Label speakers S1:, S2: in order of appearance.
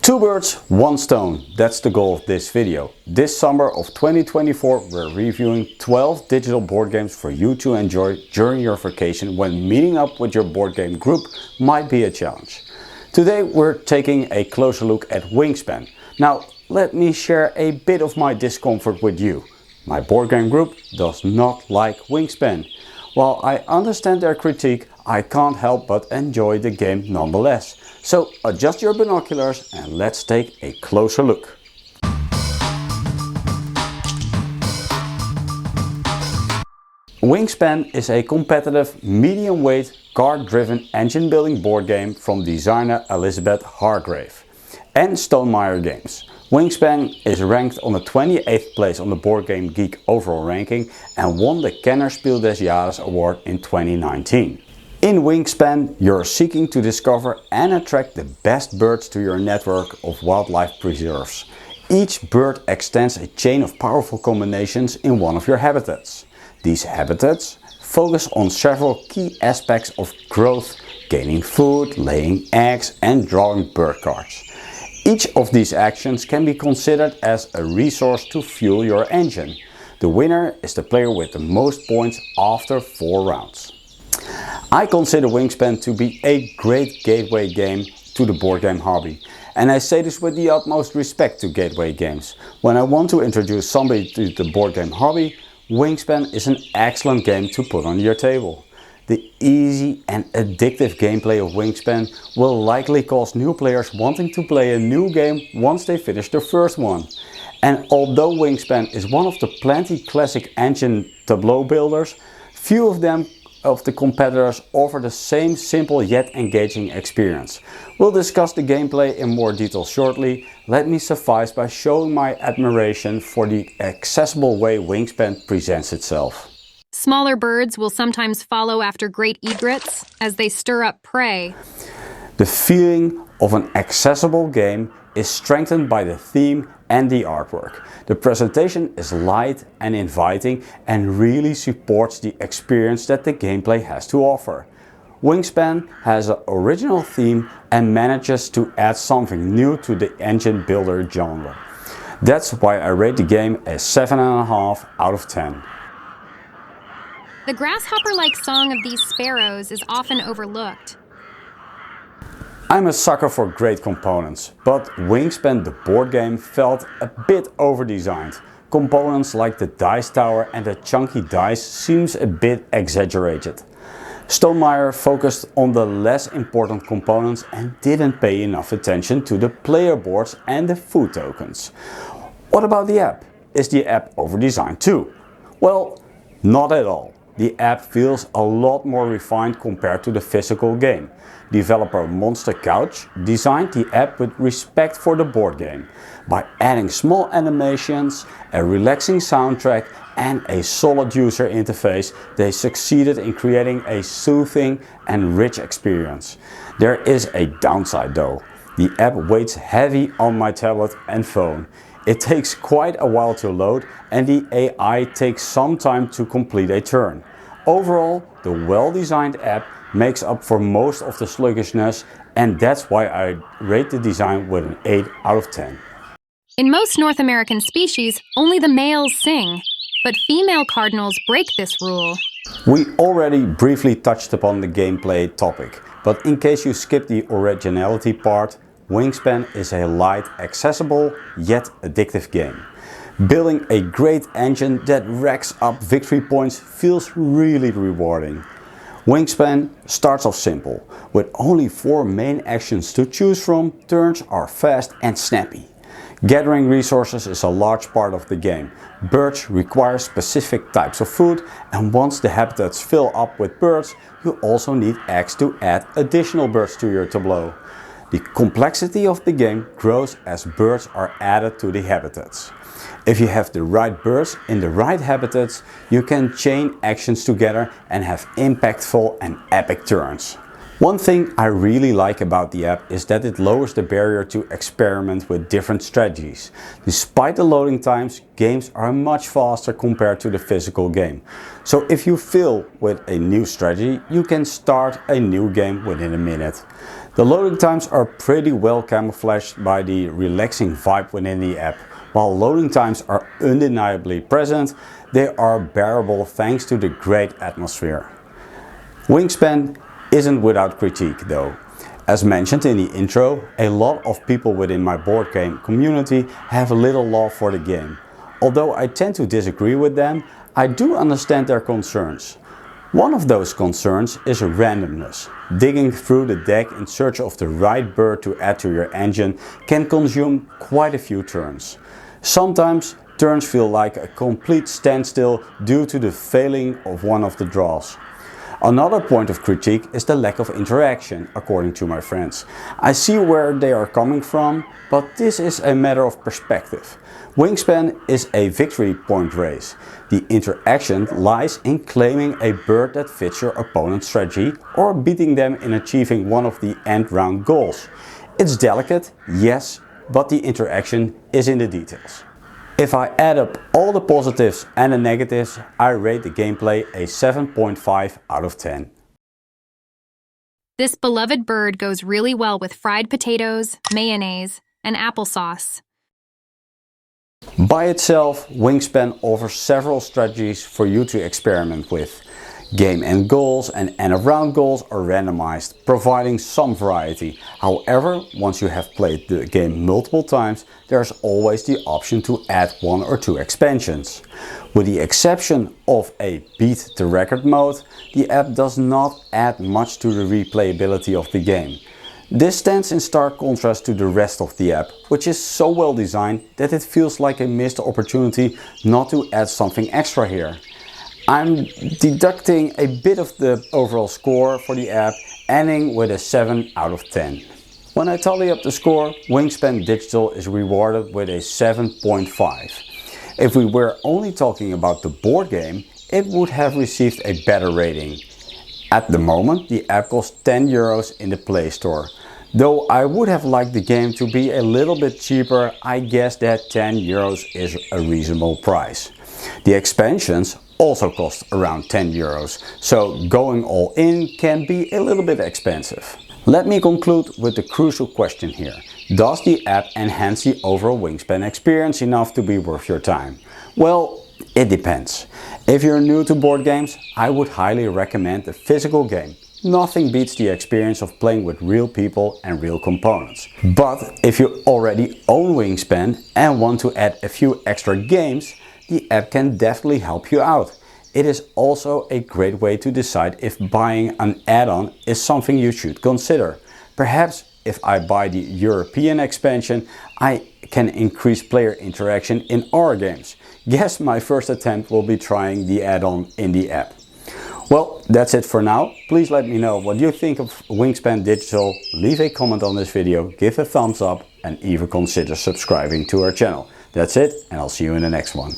S1: Two birds, one stone. That's the goal of this video. This summer of 2024 we're reviewing 12 digital board games for you to enjoy during your vacation when meeting up with your board game group might be a challenge. Today we're taking a closer look at Wingspan. Now let me share a bit of my discomfort with you. My board game group does not like Wingspan. While I understand their critique, I can't help but enjoy the game nonetheless. So adjust your binoculars and let's take a closer look. Wingspan is a competitive, medium-weight, card-driven engine-building board game from designer Elizabeth Hargrave and Stonemaier Games. Wingspan is ranked on the 28th place on the Board Game Geek overall ranking and won the Kennerspiel des Jahres award in 2019. In Wingspan, you're seeking to discover and attract the best birds to your network of wildlife preserves. Each bird extends a chain of powerful combinations in one of your habitats. These habitats focus on several key aspects of growth, gaining food, laying eggs and drawing bird cards. Each of these actions can be considered as a resource to fuel your engine. The winner is the player with the most points after 4 rounds. I consider Wingspan to be a great gateway game to the board game hobby. And I say this with the utmost respect to gateway games. When I want to introduce somebody to the board game hobby, Wingspan is an excellent game to put on your table. The easy and addictive gameplay of Wingspan will likely cause new players wanting to play a new game once they finish their first one. And although Wingspan is one of the plenty classic engine tableau builders, few of the competitors offer the same simple yet engaging experience. We'll discuss the gameplay in more detail shortly. Let me suffice by showing my admiration for the accessible way Wingspan presents itself.
S2: Smaller birds will sometimes follow after great egrets as they stir up prey.
S1: The feeling of an accessible game is strengthened by the theme and the artwork. The presentation is light and inviting and really supports the experience that the gameplay has to offer. Wingspan has an original theme and manages to add something new to the engine builder genre. That's why I rate the game a 7.5 out of 10.
S2: The grasshopper-like song of these sparrows is often overlooked.
S1: I'm a sucker for great components, but Wingspan the board game felt a bit over-designed. Components like the dice tower and the chunky dice seems a bit exaggerated. Stonemaier focused on the less important components and didn't pay enough attention to the player boards and the food tokens. What about the app? Is the app over-designed too? Well, not at all. The app feels a lot more refined compared to the physical game. Developer Monster Couch designed the app with respect for the board game. By adding small animations, a relaxing soundtrack and a solid user interface, they succeeded in creating a soothing and rich experience. There is a downside though. The app weighs heavy on my tablet and phone. It takes quite a while to load and the AI takes some time to complete a turn. Overall, the well-designed app makes up for most of the sluggishness and that's why I rate the design with an 8 out of 10.
S2: In most North American species, only the males sing, but female cardinals break this rule.
S1: We already briefly touched upon the gameplay topic, but in case you skipped the originality part, Wingspan is a light, accessible, yet addictive game. Building a great engine that racks up victory points feels really rewarding. Wingspan starts off simple. With only 4 main actions to choose from, turns are fast and snappy. Gathering resources is a large part of the game. Birds require specific types of food, and once the habitats fill up with birds, you also need eggs to add additional birds to your tableau. The complexity of the game grows as birds are added to the habitats. If you have the right birds in the right habitats, you can chain actions together and have impactful and epic turns. One thing I really like about the app is that it lowers the barrier to experiment with different strategies. Despite the loading times, games are much faster compared to the physical game. So if you fail with a new strategy, you can start a new game within a minute. The loading times are pretty well camouflaged by the relaxing vibe within the app. While loading times are undeniably present, they are bearable thanks to the great atmosphere. Wingspan isn't without critique though. As mentioned in the intro, a lot of people within my board game community have little love for the game. Although I tend to disagree with them, I do understand their concerns. One of those concerns is randomness. Digging through the deck in search of the right bird to add to your engine can consume quite a few turns. Sometimes turns feel like a complete standstill due to the failing of one of the draws. Another point of critique is the lack of interaction, according to my friends. I see where they are coming from, but this is a matter of perspective. Wingspan is a victory point race. The interaction lies in claiming a bird that fits your opponent's strategy or beating them in achieving one of the end round goals. It's delicate, yes, but the interaction is in the details. If I add up all the positives and the negatives, I rate the gameplay a 7.5 out of 10.
S2: This beloved bird goes really well with fried potatoes, mayonnaise, and applesauce.
S1: By itself, Wingspan offers several strategies for you to experiment with. Game end goals and end of round goals are randomized, providing some variety. However, once you have played the game multiple times, there's always the option to add 1 or 2 expansions. With the exception of a beat the record mode, the app does not add much to the replayability of the game. This stands in stark contrast to the rest of the app, which is so well designed that it feels like a missed opportunity not to add something extra here. I'm deducting a bit of the overall score for the app, ending with a 7 out of 10. When I tally up the score, Wingspan Digital is rewarded with a 7.5. If we were only talking about the board game, it would have received a better rating. At the moment, the app costs €10 in the Play Store. Though I would have liked the game to be a little bit cheaper, I guess that €10 is a reasonable price. The expansions also cost around €10, so going all in can be a little bit expensive. Let me conclude with the crucial question here. Does the app enhance the overall Wingspan experience enough to be worth your time? Well, it depends. If you're new to board games, I would highly recommend a physical game. Nothing beats the experience of playing with real people and real components. But if you already own Wingspan and want to add a few extra games, the app can definitely help you out. It is also a great way to decide if buying an add-on is something you should consider. Perhaps if I buy the European expansion, I can increase player interaction in our games. Guess my first attempt will be trying the add-on in the app. Well, that's it for now. Please let me know what you think of Wingspan Digital. Leave a comment on this video, give a thumbs up and even consider subscribing to our channel. That's it, and I'll see you in the next one.